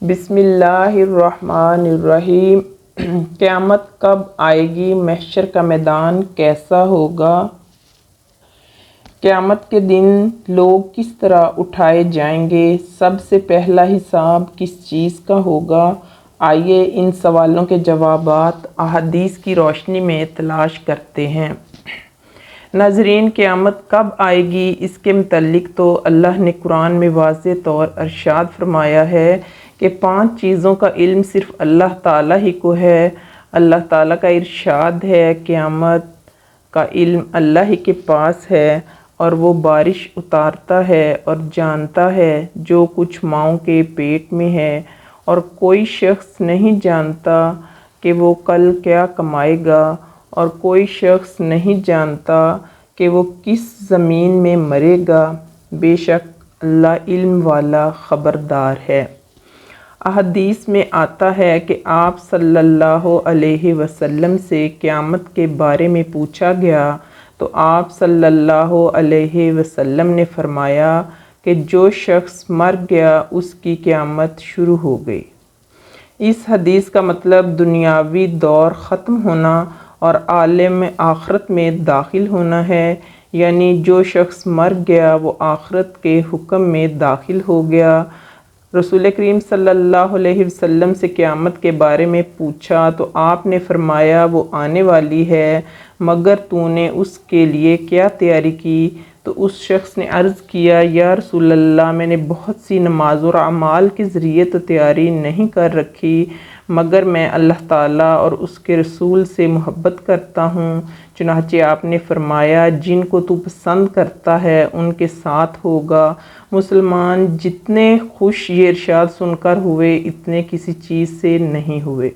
بسم اللہ الرحمن الرحیم۔ قیامت کب آئے گی؟ محشر کا میدان کیسا ہوگا؟ قیامت کے دن لوگ کس طرح اٹھائے جائیں گے؟ سب سے پہلا حساب کس چیز کا ہوگا؟ آئیے ان سوالوں کے جوابات احادیث کی روشنی میں تلاش کرتے ہیں۔ ناظرین، قیامت کب آئے گی؟ اس کے متعلق تو اللہ نے قرآن میں واضح طور ارشاد فرمایا ہے کہ 5 چیزوں کا علم صرف اللہ تعالیٰ ہی کو ہے۔ اللہ تعالیٰ کا ارشاد ہے، قیامت کا علم اللہ ہی کے پاس ہے اور وہ بارش اتارتا ہے اور جانتا ہے جو کچھ ماؤں کے پیٹ میں ہے، اور کوئی شخص نہیں جانتا کہ وہ کل کیا کمائے گا، اور کوئی شخص نہیں جانتا کہ وہ کس زمین میں مرے گا۔ بے شک اللہ علم والا خبردار ہے۔ احادیث میں آتا ہے کہ آپ صلی اللہ علیہ وسلم سے قیامت کے بارے میں پوچھا گیا تو آپ صلی اللہ علیہ وسلم نے فرمایا کہ جو شخص مر گیا اس کی قیامت شروع ہو گئی۔ اس حدیث کا مطلب دنیاوی دور ختم ہونا اور عالم آخرت میں داخل ہونا ہے، یعنی جو شخص مر گیا وہ آخرت کے حکم میں داخل ہو گیا۔ رسول کریم صلی اللہ علیہ وسلم سے قیامت کے بارے میں پوچھا تو آپ نے فرمایا وہ آنے والی ہے، مگر تو نے اس کے لیے کیا تیاری کی؟ تو اس شخص نے عرض کیا، یا رسول اللہ، میں نے بہت سی نماز اور اعمال کے ذریعے تو تیاری نہیں کر رکھی، مگر میں اللہ تعالیٰ اور اس کے رسول سے محبت کرتا ہوں۔ چنانچہ آپ نے فرمایا، جن کو تو پسند کرتا ہے ان کے ساتھ ہوگا۔ مسلمان جتنے خوش یہ ارشاد سن کر ہوئے اتنے کسی چیز سے نہیں ہوئے۔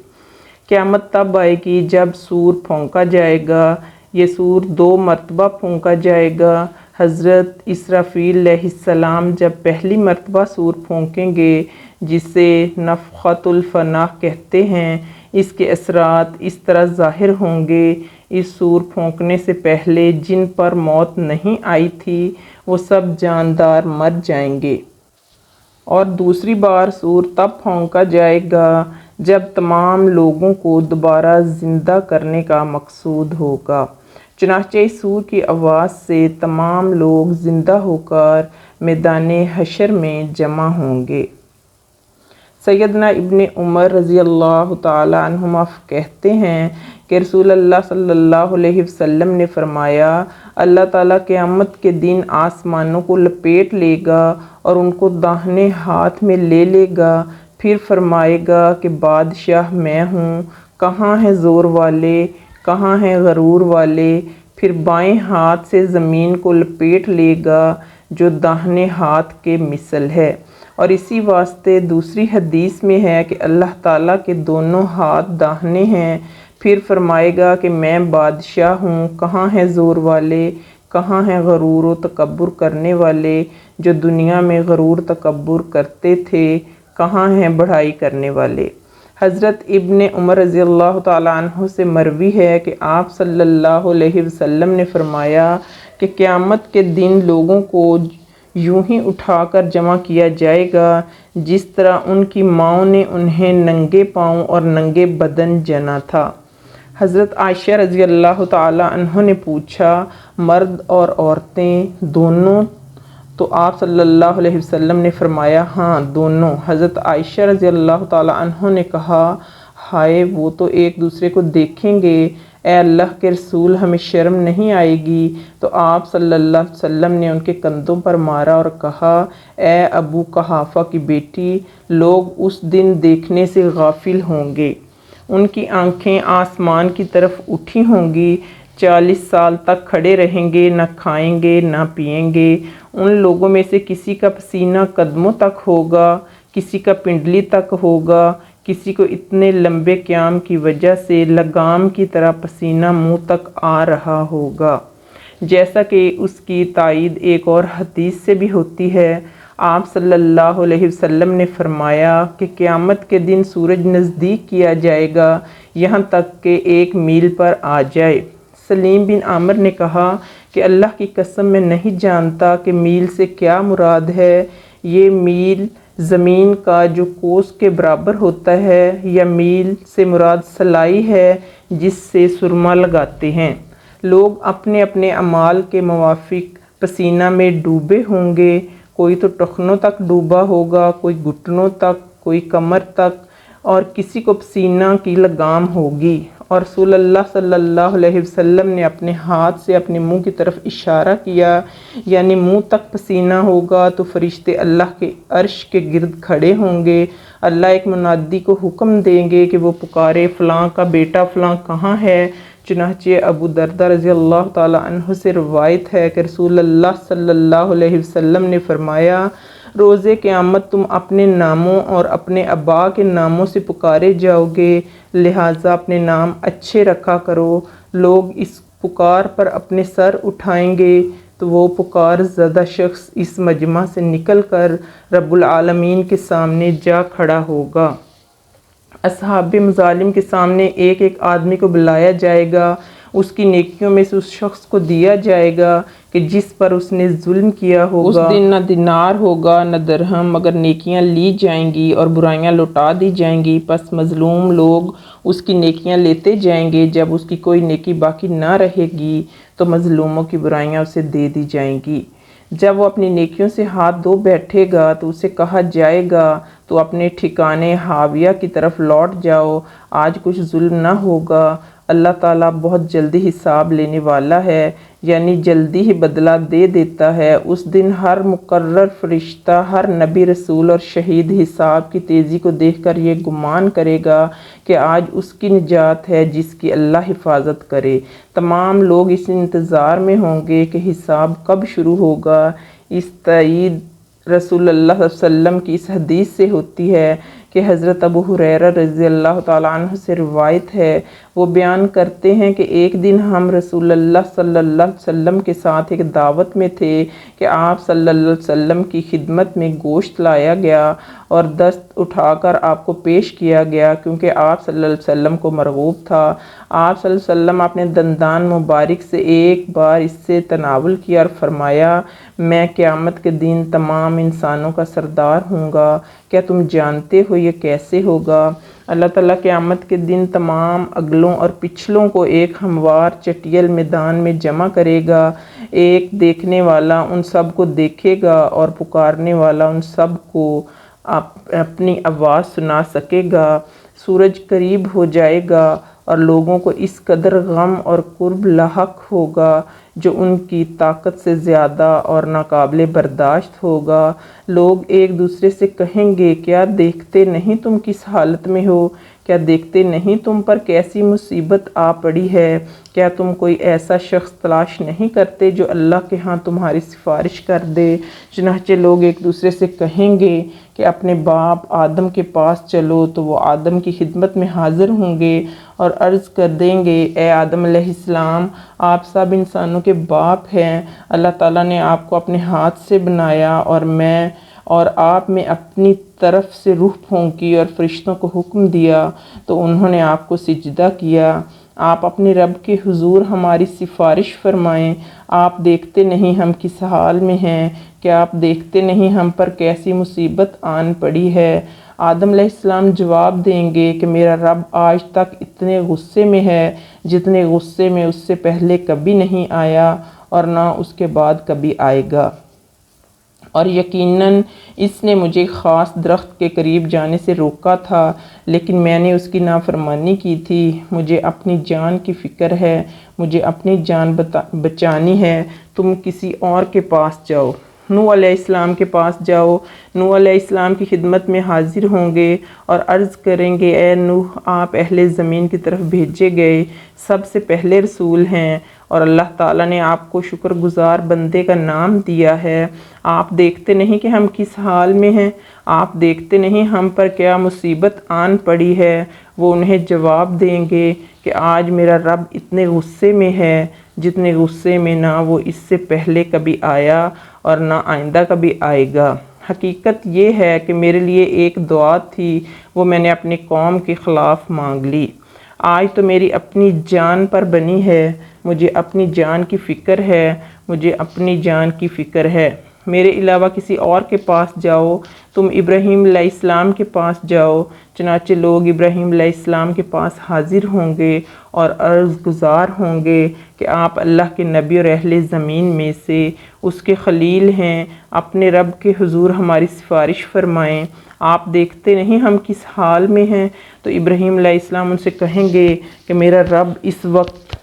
قیامت تب آئے گی جب سور پھونکا جائے گا۔ یہ سور 2 مرتبہ پھونکا جائے گا۔ حضرت اسرافیل علیہ السلام جب پہلی مرتبہ سور پھونکیں گے، جسے نفخۃ الفناء کہتے ہیں، اس کے اثرات اس طرح ظاہر ہوں گے۔ اس سور پھونکنے سے پہلے جن پر موت نہیں آئی تھی وہ سب جاندار مر جائیں گے، اور دوسری بار سور تب پھونکا جائے گا جب تمام لوگوں کو دوبارہ زندہ کرنے کا مقصود ہوگا۔ چنانچہ اس سور کی آواز سے تمام لوگ زندہ ہو کر میدان حشر میں جمع ہوں گے۔ سیدنا ابن عمر رضی اللہ تعالی عنہما کہتے ہیں کہ رسول اللہ صلی اللہ علیہ وسلم نے فرمایا، اللہ تعالیٰ قیامت کے دن آسمانوں کو لپیٹ لے گا اور ان کو داہنے ہاتھ میں لے لے گا، پھر فرمائے گا کہ بادشاہ میں ہوں، کہاں ہیں زور والے، کہاں ہیں غرور والے؟ پھر بائیں ہاتھ سے زمین کو لپیٹ لے گا جو داہنے ہاتھ کے مثل ہے۔ اور اسی واسطے دوسری حدیث میں ہے کہ اللہ تعالیٰ کے دونوں ہاتھ داہنے ہیں، پھر فرمائے گا کہ میں بادشاہ ہوں، کہاں ہیں زور والے، کہاں ہیں غرور و تکبر کرنے والے جو دنیا میں غرور تکبر کرتے تھے، کہاں ہیں بڑائی کرنے والے؟ حضرت ابن عمر رضی اللہ تعالیٰ عنہ سے مروی ہے کہ آپ صلی اللہ علیہ وسلم نے فرمایا کہ قیامت کے دن لوگوں کو یوں ہی اٹھا کر جمع کیا جائے گا جس طرح ان کی ماؤں نے انہیں ننگے پاؤں اور ننگے بدن جنا تھا۔ حضرت عائشہ رضی اللہ تعالیٰ عنہ نے پوچھا، مرد اور عورتیں دونوں؟ تو آپ صلی اللہ علیہ وسلم نے فرمایا، ہاں دونوں۔ حضرت عائشہ رضی اللہ تعالیٰ عنہ نے کہا، ہائے وہ تو ایک دوسرے کو دیکھیں گے، اے اللہ کے رسول ہمیں شرم نہیں آئے گی؟ تو آپ صلی اللہ علیہ وسلم نے ان کے کندھوں پر مارا اور کہا، اے ابو قحافہ کی بیٹی، لوگ اس دن دیکھنے سے غافل ہوں گے، ان کی آنکھیں آسمان کی طرف اٹھی ہوں گی، 40 سال تک کھڑے رہیں گے، نہ کھائیں گے نہ پئیں گے۔ ان لوگوں میں سے کسی کا پسینہ قدموں تک ہوگا، کسی کا پنڈلی تک ہوگا، کسی کو اتنے لمبے قیام کی وجہ سے لگام کی طرح پسینہ منہ تک آ رہا ہوگا، جیسا کہ اس کی تائید ایک اور حدیث سے بھی ہوتی ہے۔ آپ صلی اللہ علیہ وسلم نے فرمایا کہ قیامت کے دن سورج نزدیک کیا جائے گا یہاں تک کہ 1 میل پر آ جائے۔ سلیم بن عامر نے کہا کہ اللہ کی قسم میں نہیں جانتا کہ میل سے کیا مراد ہے۔ یہ میل زمین کا جو کوس کے برابر ہوتا ہے، یا میل سے مراد سلائی ہے جس سے سرما لگاتے ہیں۔ لوگ اپنے اپنے اعمال کے موافق پسینہ میں ڈوبے ہوں گے، کوئی تو ٹخنوں تک ڈوبا ہوگا، کوئی گھٹنوں تک، کوئی کمر تک، اور کسی کو پسینہ کی لگام ہوگی۔ اور رسول اللہ صلی اللہ علیہ وسلم نے اپنے ہاتھ سے اپنے منہ کی طرف اشارہ کیا، یعنی منہ تک پسینہ ہوگا تو فرشتے اللہ کے عرش کے گرد کھڑے ہوں گے۔ اللہ ایک منادی کو حکم دیں گے کہ وہ پکارے، فلاں کا بیٹا فلاں کہاں ہے؟ چنانچہ ابو درداء رضی اللہ تعالیٰ عنہ سے روایت ہے کہ رسول اللہ صلی اللہ علیہ وسلم نے فرمایا، روز قیامت تم اپنے ناموں اور اپنے آبا کے ناموں سے پکارے جاؤ گے، لہٰذا اپنے نام اچھے رکھا کرو۔ لوگ اس پکار پر اپنے سر اٹھائیں گے تو وہ پکار زدہ شخص اس مجمع سے نکل کر رب العالمین کے سامنے جا کھڑا ہوگا۔ اصحاب مظالم کے سامنے ایک ایک آدمی کو بلایا جائے گا، اس کی نیکیوں میں سے اس شخص کو دیا جائے گا کہ جس پر اس نے ظلم کیا ہوگا۔ اس دن نہ دینار ہوگا نہ درہم، مگر نیکیاں لی جائیں گی اور برائیاں لوٹا دی جائیں گی۔ پس مظلوم لوگ اس کی نیکیاں لیتے جائیں گے، جب اس کی کوئی نیکی باقی نہ رہے گی تو مظلوموں کی برائیاں اسے دے دی جائیں گی۔ جب وہ اپنی نیکیوں سے ہاتھ دھو بیٹھے گا تو اسے کہا جائے گا تو اپنے ٹھکانے حاویہ کی طرف لوٹ جاؤ، آج کچھ ظلم نہ ہوگا، اللہ تعالیٰ بہت جلدی حساب لینے والا ہے، یعنی جلدی ہی بدلہ دے دیتا ہے۔ اس دن ہر مقرر فرشتہ، ہر نبی، رسول اور شہید حساب کی تیزی کو دیکھ کر یہ گمان کرے گا کہ آج اس کی نجات ہے جس کی اللہ حفاظت کرے۔ تمام لوگ اس انتظار میں ہوں گے کہ حساب کب شروع ہوگا۔ اس تائید رسول اللہ صلی اللہ علیہ وسلم کی اس حدیث سے ہوتی ہے کہ حضرت ابو ہریرہ رضی اللہ تعالیٰ عنہ سے روایت ہے، وہ بیان کرتے ہیں کہ ایک دن ہم رسول اللہ صلی اللہ علیہ وسلم کے ساتھ ایک دعوت میں تھے کہ آپ صلی اللہ علیہ وسلم کی خدمت میں گوشت لایا گیا اور دست اٹھا کر آپ کو پیش کیا گیا، کیونکہ آپ صلی اللہ علیہ وسلم کو مرغوب تھا۔ آپ صلی اللہ علیہ وسلم اپنے دندان مبارک سے ایک بار اس سے تناول کیا اور فرمایا، میں قیامت کے دن تمام انسانوں کا سردار ہوں گا، کیا تم جانتے ہو یہ کیسے ہوگا؟ اللہ تعالیٰ قیامت کے دن تمام اگلوں اور پچھلوں کو ایک ہموار چٹیل میدان میں جمع کرے گا، ایک دیکھنے والا ان سب کو دیکھے گا اور پکارنے والا ان سب کو اپنی آواز سنا سکے گا۔ سورج قریب ہو جائے گا اور لوگوں کو اس قدر غم اور کرب لاحق ہوگا جو ان کی طاقت سے زیادہ اور ناقابل برداشت ہوگا۔ لوگ ایک دوسرے سے کہیں گے، کیا دیکھتے نہیں تم کس حالت میں ہو؟ کیا دیکھتے نہیں تم پر کیسی مصیبت آ پڑی ہے؟ کیا تم کوئی ایسا شخص تلاش نہیں کرتے جو اللہ کے ہاں تمہاری سفارش کر دے؟ چنانچہ لوگ ایک دوسرے سے کہیں گے کہ اپنے باپ آدم کے پاس چلو، تو وہ آدم کی خدمت میں حاضر ہوں گے اور عرض کر دیں گے، اے آدم علیہ السلام، آپ سب انسانوں کے باپ ہیں، اللہ تعالیٰ نے آپ کو اپنے ہاتھ سے بنایا اور آپ میں اپنی طرف سے روح پھونکی اور فرشتوں کو حکم دیا تو انہوں نے آپ کو سجدہ کیا۔ آپ اپنے رب کے حضور ہماری سفارش فرمائیں، آپ دیکھتے نہیں ہم کس حال میں ہیں؟ کیا آپ دیکھتے نہیں ہم پر کیسی مصیبت آن پڑی ہے؟ آدم علیہ السلام جواب دیں گے کہ میرا رب آج تک اتنے غصے میں ہے جتنے غصے میں اس سے پہلے کبھی نہیں آیا اور نہ اس کے بعد کبھی آئے گا، اور یقیناً اس نے مجھے خاص درخت کے قریب جانے سے روکا تھا لیکن میں نے اس کی نافرمانی کی تھی۔ مجھے اپنی جان کی فکر ہے، مجھے اپنی جان بچانی ہے، تم کسی اور کے پاس جاؤ۔ نوح علیہ السلام کے پاس جاؤ۔ نوح علیہ السلام کی خدمت میں حاضر ہوں گے اور عرض کریں گے، اے نوح، آپ اہل زمین کی طرف بھیجے گئے سب سے پہلے رسول ہیں اور اللہ تعالیٰ نے آپ کو شکر گزار بندے کا نام دیا ہے۔ آپ دیکھتے نہیں کہ ہم کس حال میں ہیں؟ آپ دیکھتے نہیں ہم پر کیا مصیبت آن پڑی ہے؟ وہ انہیں جواب دیں گے کہ آج میرا رب اتنے غصے میں ہے جتنے غصے میں نہ وہ اس سے پہلے کبھی آیا اور نہ آئندہ کبھی آئے گا۔ حقیقت یہ ہے کہ میرے لیے ایک دعا تھی، وہ میں نے اپنی قوم کے خلاف مانگ لی۔ آج تو میری اپنی جان پر بنی ہے، مجھے اپنی جان کی فکر ہے، مجھے اپنی جان کی فکر ہے۔ میرے علاوہ کسی اور کے پاس جاؤ، تم ابراہیم علیہ السلام کے پاس جاؤ۔ چنانچہ لوگ ابراہیم علیہ السلام کے پاس حاضر ہوں گے اور عرض گزار ہوں گے کہ آپ اللہ کے نبی اور اہل زمین میں سے اس کے خلیل ہیں، اپنے رب کے حضور ہماری سفارش فرمائیں، آپ دیکھتے نہیں ہم کس حال میں ہیں؟ تو ابراہیم علیہ السلام ان سے کہیں گے کہ میرا رب اس وقت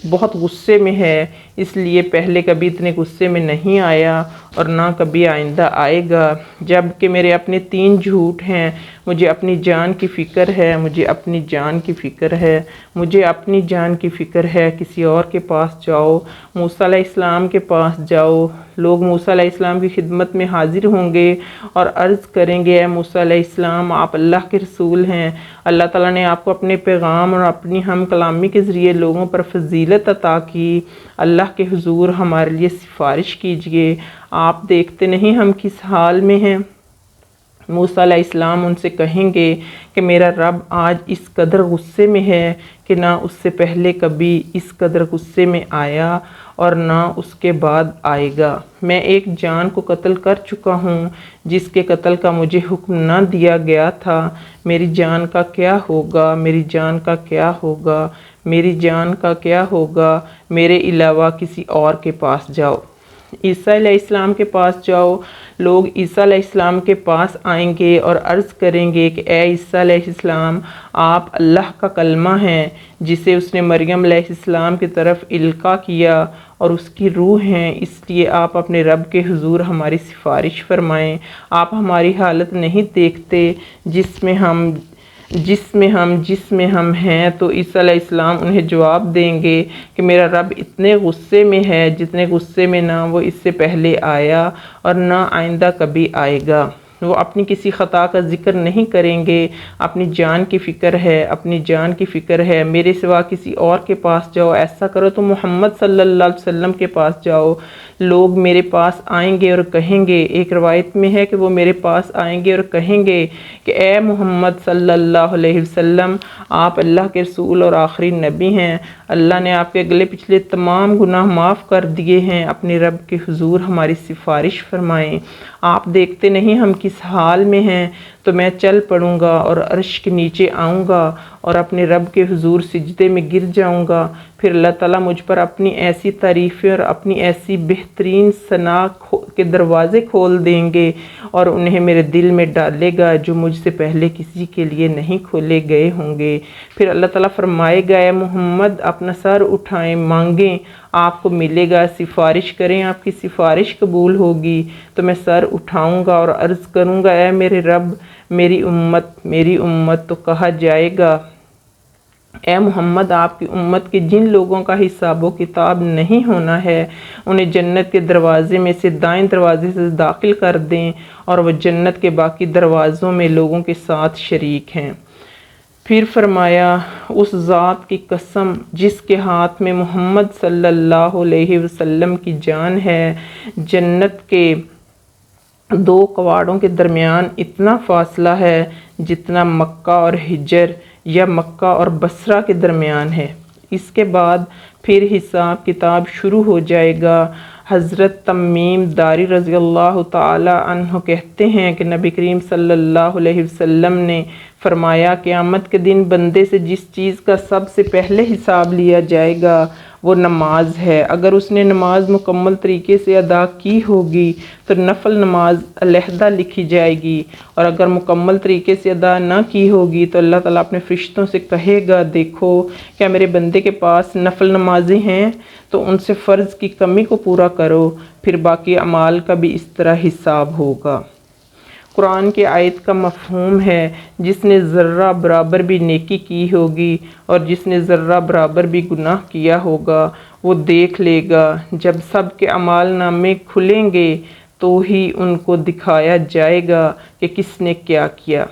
بہت غصے میں ہے، اس لیے پہلے کبھی اتنے غصے میں نہیں آیا اور نہ کبھی آئندہ آئے گا۔ جب کہ میرے اپنے 3 جھوٹ ہیں، مجھے اپنی جان کی فکر ہے، مجھے اپنی جان کی فکر ہے، مجھے اپنی جان کی فکر ہے۔ کسی اور کے پاس جاؤ، موسیٰ علیہ السلام کے پاس جاؤ۔ لوگ موسیٰ علیہ السلام کی خدمت میں حاضر ہوں گے اور عرض کریں گے، اے موسیٰ علیہ السلام، آپ اللہ کے رسول ہیں، اللہ تعالیٰ نے آپ کو اپنے پیغام اور اپنی ہم کلامی کے ذریعے لوگوں پر فضیلت عطا کی، اللہ کے حضور ہمارے لیے سفارش کیجئے، آپ دیکھتے نہیں ہم کس حال میں ہیں؟ موسیٰ علیہ السلام ان سے کہیں گے کہ میرا رب آج اس قدر غصے میں ہے کہ نہ اس سے پہلے کبھی اس قدر غصے میں آیا اور نہ اس کے بعد آئے گا۔ میں ایک جان کو قتل کر چکا ہوں جس کے قتل کا مجھے حکم نہ دیا گیا تھا، میری جان کا کیا ہوگا؟ میری جان کا کیا ہوگا؟ میری جان کا کیا ہوگا؟ میرے علاوہ کسی اور کے پاس جاؤ۔ عیسیٰ علیہ السلام کے پاس جاؤ۔ لوگ عیسیٰ علیہ السلام کے پاس آئیں گے اور عرض کریں گے کہ اے عیسیٰ علیہ السلام، آپ اللہ کا کلمہ ہیں جسے اس نے مریم علیہ السلام کی طرف القاء کیا اور اس کی روح ہیں، اس لیے آپ اپنے رب کے حضور ہماری سفارش فرمائیں۔ آپ ہماری حالت نہیں دیکھتے جس میں ہم ہیں؟ تو عیسیٰ علیہ السلام انہیں جواب دیں گے کہ میرا رب اتنے غصے میں ہے جتنے غصے میں نہ وہ اس سے پہلے آیا اور نہ آئندہ کبھی آئے گا۔ وہ اپنی کسی خطا کا ذکر نہیں کریں گے، اپنی جان کی فکر ہے، اپنی جان کی فکر ہے، میرے سوا کسی اور کے پاس جاؤ۔ ایسا کرو تو محمد صلی اللہ علیہ وسلم کے پاس جاؤ۔ لوگ میرے پاس آئیں گے اور کہیں گے، ایک روایت میں ہے کہ وہ میرے پاس آئیں گے اور کہیں گے کہ اے محمد صلی اللہ علیہ وسلم، آپ اللہ کے رسول اور آخری نبی ہیں، اللہ نے آپ کے اگلے پچھلے تمام گناہ معاف کر دیے ہیں، اپنے رب کے حضور ہماری سفارش فرمائیں۔ آپ دیکھتے نہیں ہم کس حال میں ہیں؟ تو میں چل پڑوں گا اور عرش کے نیچے آؤں گا اور اپنے رب کے حضور سجدے میں گر جاؤں گا، پھر اللہ تعالیٰ مجھ پر اپنی ایسی تعریفیں اور اپنی ایسی بہترین ثنا کے دروازے کھول دیں گے اور انہیں میرے دل میں ڈالے گا جو مجھ سے پہلے کسی کے لیے نہیں کھولے گئے ہوں گے۔ پھر اللہ تعالیٰ فرمائے گا، اے محمد اپنا سر اٹھائیں، مانگیں، آپ کو ملے گا، سفارش کریں، آپ کی سفارش قبول ہوگی۔ تو میں سر اٹھاؤں گا اور عرض کروں گا، اے میرے رب، میری امت۔ تو کہا جائے گا، اے محمد، آپ کی امت کے جن لوگوں کا حساب و کتاب نہیں ہونا ہے انہیں جنت کے دروازے میں سے دائیں دروازے سے داخل کر دیں اور وہ جنت کے باقی دروازوں میں لوگوں کے ساتھ شریک ہیں۔ پھر فرمایا، اس ذات کی قسم جس کے ہاتھ میں محمد صلی اللہ علیہ وسلم کی جان ہے، جنت کے 2 کواڑوں کے درمیان اتنا فاصلہ ہے جتنا مکہ اور حجر یا مکہ اور بصرہ کے درمیان ہے۔ اس کے بعد پھر حساب کتاب شروع ہو جائے گا۔ حضرت تمیم داری رضی اللہ تعالی عنہ کہتے ہیں کہ نبی کریم صلی اللہ علیہ وسلم نے فرمایا، قیامت کے دن بندے سے جس چیز کا سب سے پہلے حساب لیا جائے گا وہ نماز ہے۔ اگر اس نے نماز مکمل طریقے سے ادا کی ہوگی تو نفل نماز علیحدہ لکھی جائے گی، اور اگر مکمل طریقے سے ادا نہ کی ہوگی تو اللہ تعالیٰ اپنے فرشتوں سے کہے گا، دیکھو کیا میرے بندے کے پاس نفل نمازیں ہیں، تو ان سے فرض کی کمی کو پورا کرو، پھر باقی اعمال کا بھی اس طرح حساب ہوگا۔ قرآن کی آیت کا مفہوم ہے، جس نے ذرہ برابر بھی نیکی کی ہوگی اور جس نے ذرہ برابر بھی گناہ کیا ہوگا وہ دیکھ لے گا۔ جب سب کے اعمال نامے کھلیں گے تو ہی ان کو دکھایا جائے گا کہ کس نے کیا کیا۔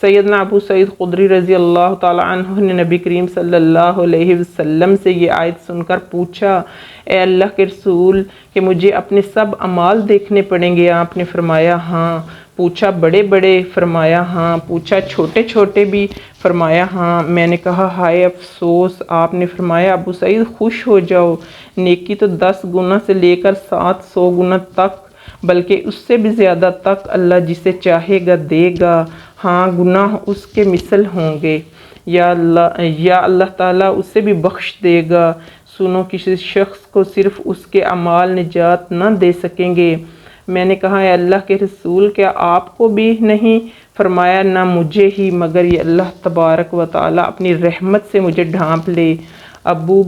سیدنا ابو سعید خدری رضی اللہ تعالی عنہ نے نبی کریم صلی اللہ علیہ وسلم سے یہ آیت سن کر پوچھا، اے اللہ کے رسول، کہ مجھے اپنے سب اعمال دیکھنے پڑیں گے؟ آپ نے فرمایا ہاں۔ پوچھا بڑے بڑے؟ فرمایا ہاں۔ پوچھا چھوٹے چھوٹے بھی؟ فرمایا ہاں۔ میں نے کہا ہائے افسوس۔ آپ نے فرمایا ابو سعید خوش ہو جاؤ، نیکی تو 10 گنا سے لے کر 700 گنا تک بلکہ اس سے بھی زیادہ تک اللہ جسے چاہے گا دے گا۔ ہاں گناہ اس کے مثل ہوں گے، یا اللہ تعالیٰ اسے بھی بخش دے گا۔ سنو، کسی شخص کو صرف اس کے اعمال نجات نہ دے سکیں گے۔ میں نے کہا، اے اللہ کے رسول، کیا آپ کو بھی نہیں؟ فرمایا، نہ مجھے ہی، مگر یہ اللہ تبارک و تعالیٰ اپنی رحمت سے مجھے ڈھانپ لے۔ ابو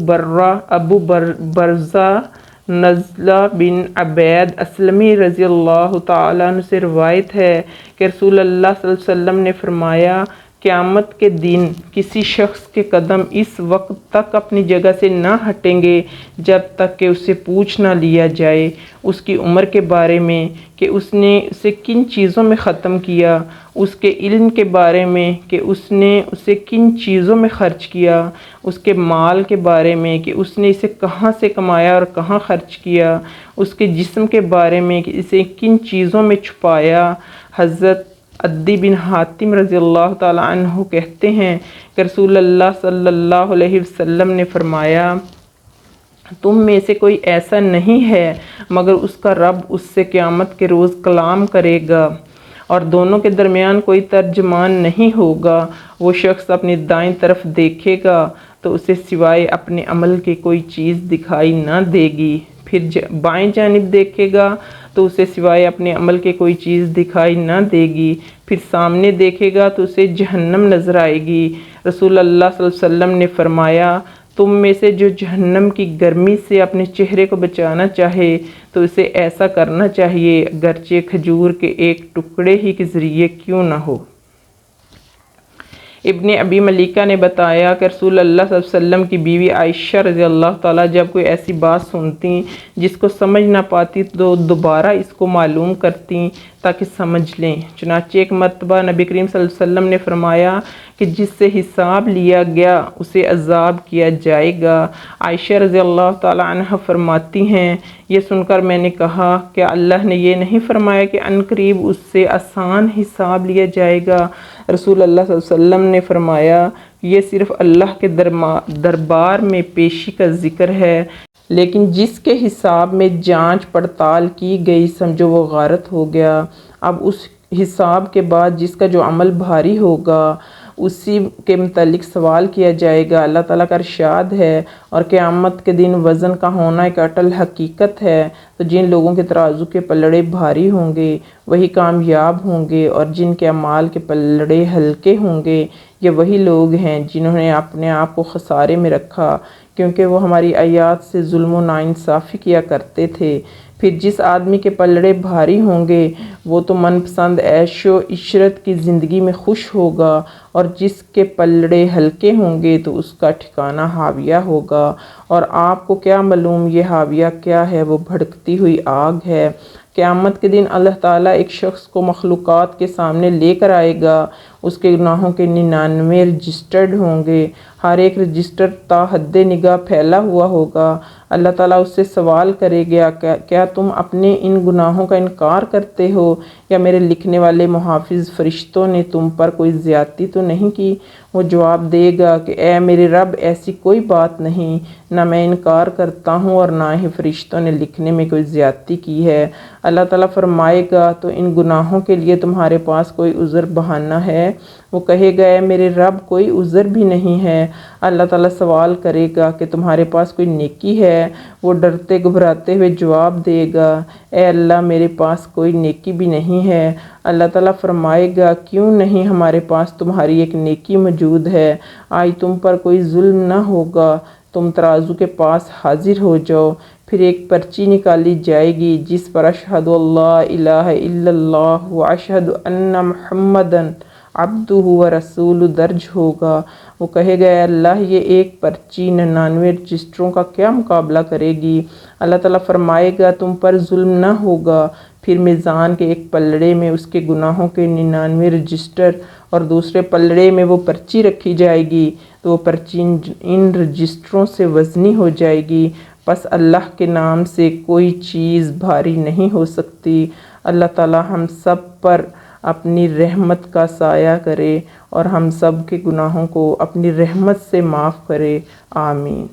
برزہ نزلہ بن عبید اسلمی رضی اللہ تعالیٰ عنہ سے روایت ہے کہ رسول اللہ صلی اللہ علیہ وسلم نے فرمایا، قیامت کے دن کسی شخص کے قدم اس وقت تک اپنی جگہ سے نہ ہٹیں گے جب تک کہ اسے پوچھ نہ لیا جائے اس کی عمر کے بارے میں کہ اس نے اسے کن چیزوں میں ختم کیا، اس کے علم کے بارے میں کہ اس نے اسے کن چیزوں میں خرچ کیا، اس کے مال کے بارے میں کہ اس نے اسے کہاں سے کمایا اور کہاں خرچ کیا، اس کے جسم کے بارے میں کہ اسے کن چیزوں میں چھپایا۔ حضرت عدی بن حاتم رضی اللہ تعالیٰ عنہ کہتے ہیں کہ رسول اللہ صلی اللہ علیہ وسلم نے فرمایا، تم میں سے کوئی ایسا نہیں ہے مگر اس کا رب اس سے قیامت کے روز کلام کرے گا اور دونوں کے درمیان کوئی ترجمان نہیں ہوگا۔ وہ شخص اپنی دائیں طرف دیکھے گا تو اسے سوائے اپنے عمل کے کوئی چیز دکھائی نہ دے گی، پھر بائیں جانب دیکھے گا تو اسے سوائے اپنے عمل کے کوئی چیز دکھائی نہ دے گی، پھر سامنے دیکھے گا تو اسے جہنم نظر آئے گی۔ رسول اللہ صلی اللہ علیہ وسلم نے فرمایا، تم میں سے جو جہنم کی گرمی سے اپنے چہرے کو بچانا چاہے تو اسے ایسا کرنا چاہیے، اگرچہ کھجور کے ایک ٹکڑے ہی کے ذریعے کیوں نہ ہو۔ ابن ابی ملیکہ نے بتایا کہ رسول اللہ صلی اللہ علیہ وسلم کی بیوی عائشہ رضی اللہ تعالیٰ جب کوئی ایسی بات سنتی جس کو سمجھ نہ پاتی تو دوبارہ اس کو معلوم کرتی تاکہ سمجھ لیں۔ چنانچہ ایک مرتبہ نبی کریم صلی اللہ علیہ وسلم نے فرمایا کہ جس سے حساب لیا گیا اسے عذاب کیا جائے گا۔ عائشہ رضی اللہ تعالیٰ عنہ فرماتی ہیں، یہ سن کر میں نے کہا، کیا اللہ نے یہ نہیں فرمایا کہ عنقریب اس سے آسان حساب لیا جائے گا؟ رسول اللہ صلی اللہ علیہ وسلم نے فرمایا، یہ صرف اللہ کے دربار میں پیشی کا ذکر ہے، لیکن جس کے حساب میں جانچ پڑتال کی گئی سمجھو وہ غارت ہو گیا۔ اب اس حساب کے بعد جس کا جو عمل بھاری ہوگا اسی کے متعلق سوال کیا جائے گا۔ اللہ تعالیٰ کا ارشاد ہے، اور قیامت کے دن وزن کا ہونا ایک اٹل حقیقت ہے، تو جن لوگوں کے ترازو کے پلڑے بھاری ہوں گے وہی کامیاب ہوں گے، اور جن کے اعمال کے پلڑے ہلکے ہوں گے یہ وہی لوگ ہیں جنہوں نے اپنے آپ کو خسارے میں رکھا، کیونکہ وہ ہماری آیات سے ظلم و ناانصافی کیا کرتے تھے۔ پھر جس آدمی کے پلڑے بھاری ہوں گے وہ تو من پسند عیش و عشرت کی زندگی میں خوش ہوگا، اور جس کے پلڑے ہلکے ہوں گے تو اس کا ٹھکانہ حاویہ ہوگا۔ اور آپ کو کیا معلوم یہ حاویہ کیا ہے؟ وہ بھڑکتی ہوئی آگ ہے۔ قیامت کے دن اللہ تعالیٰ ایک شخص کو مخلوقات کے سامنے لے کر آئے گا، اس کے گناہوں کے 99 رجسٹرڈ ہوں گے، ہر ایک رجسٹر تا حد نگاہ پھیلا ہوا ہوگا۔ اللہ تعالیٰ اس سے سوال کرے گا، کیا تم اپنے ان گناہوں کا انکار کرتے ہو، یا میرے لکھنے والے محافظ فرشتوں نے تم پر کوئی زیادتی تو نہیں کی؟ وہ جواب دے گا کہ اے میرے رب، ایسی کوئی بات نہیں، نہ میں انکار کرتا ہوں اور نہ ہی فرشتوں نے لکھنے میں کوئی زیادتی کی ہے۔ اللہ تعالیٰ فرمائے گا، تو ان گناہوں کے لیے تمہارے پاس کوئی عذر بہانہ ہے؟ وہ کہے گا، اے میرے رب، کوئی عذر بھی نہیں ہے۔ اللہ تعالیٰ سوال کرے گا کہ تمہارے پاس کوئی نیکی ہے؟ وہ ڈرتے گھبراتے ہوئے جواب دے گا، اے اللہ، میرے پاس کوئی نیکی بھی نہیں ہے۔ اللہ تعالیٰ فرمائے گا، کیوں نہیں؟ ہمارے پاس تمہاری ایک نیکی موجود ہے، آج تم پر کوئی ظلم نہ ہوگا۔ تم ترازو کے پاس حاضر ہو جاؤ، پھر ایک پرچی نکالی جائے گی جس پر اشہد اللہ الہ الا اللہ و اشہد ان محمدن عبدہ و رسولہ درج ہوگا۔ وہ کہے گا، اے اللہ، یہ ایک پرچی 99 رجسٹروں کا کیا مقابلہ کرے گی؟ اللہ تعالیٰ فرمائے گا، تم پر ظلم نہ ہوگا۔ پھر میزان کے ایک پلڑے میں اس کے گناہوں کے 99 رجسٹر اور دوسرے پلڑے میں وہ پرچی رکھی جائے گی، تو وہ پرچی ان رجسٹروں سے وزنی ہو جائے گی۔ پس اللہ کے نام سے کوئی چیز بھاری نہیں ہو سکتی۔ اللہ تعالیٰ ہم سب پر اپنی رحمت کا سایہ کرے اور ہم سب کے گناہوں کو اپنی رحمت سے معاف کرے، آمین۔